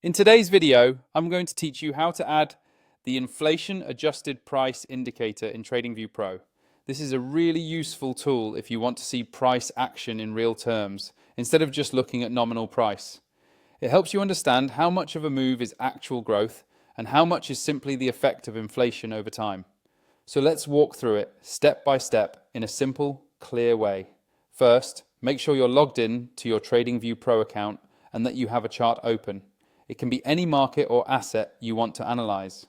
In today's video, I'm going to teach you how to add the inflation adjusted price indicator in TradingView Pro. This is a really useful tool if you want to see price action in real terms, instead of just looking at nominal price. It helps you understand how much of a move is actual growth and how much is simply the effect of inflation over time. So let's walk through it step by step in a simple, clear way. First, make sure you're logged in to your TradingView Pro account and that you have a chart open. It can be any market or asset you want to analyze.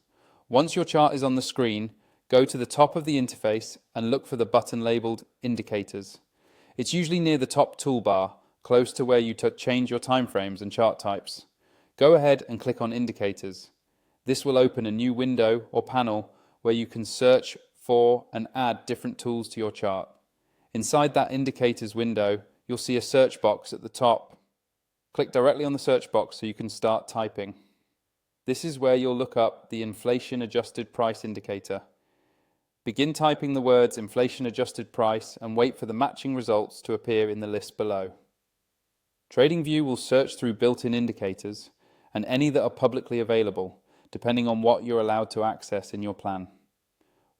Once your chart is on the screen, go to the top of the interface and look for the button labeled Indicators. It's usually near the top toolbar, close to where you change your timeframes and chart types. Go ahead and click on Indicators. This will open a new window or panel where you can search for and add different tools to your chart. Inside that Indicators window, you'll see a search box at the top. Click directly on the search box so you can start typing. This is where you'll look up the inflation adjusted price indicator. Begin typing the words inflation adjusted price and wait for the matching results to appear in the list below. TradingView will search through built-in indicators and any that are publicly available, depending on what you're allowed to access in your plan.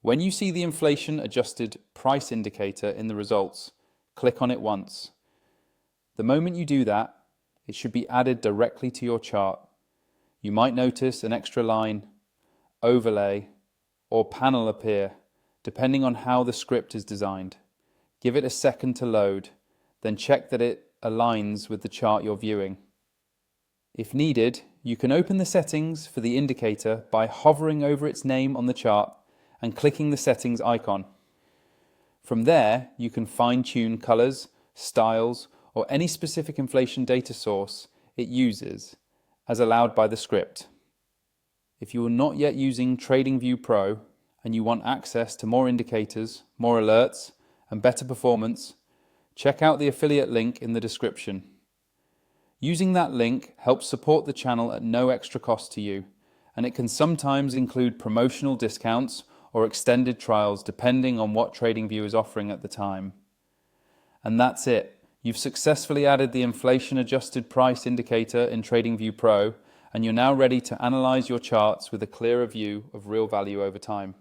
When you see the inflation adjusted price indicator in the results, click on it once. The moment you do that, it should be added directly to your chart. You might notice an extra line, overlay, or panel appear, depending on how the script is designed. Give it a second to load, then check that it aligns with the chart you're viewing. If needed, you can open the settings for the indicator by hovering over its name on the chart and clicking the settings icon. From there, you can fine-tune colors, styles, or any specific inflation data source it uses, as allowed by the script. If you are not yet using TradingView Pro and you want access to more indicators, more alerts, and better performance, check out the affiliate link in the description. Using that link helps support the channel at no extra cost to you, and it can sometimes include promotional discounts or extended trials depending on what TradingView is offering at the time. And that's it. You've successfully added the inflation adjusted price indicator in TradingView Pro, and you're now ready to analyze your charts with a clearer view of real value over time.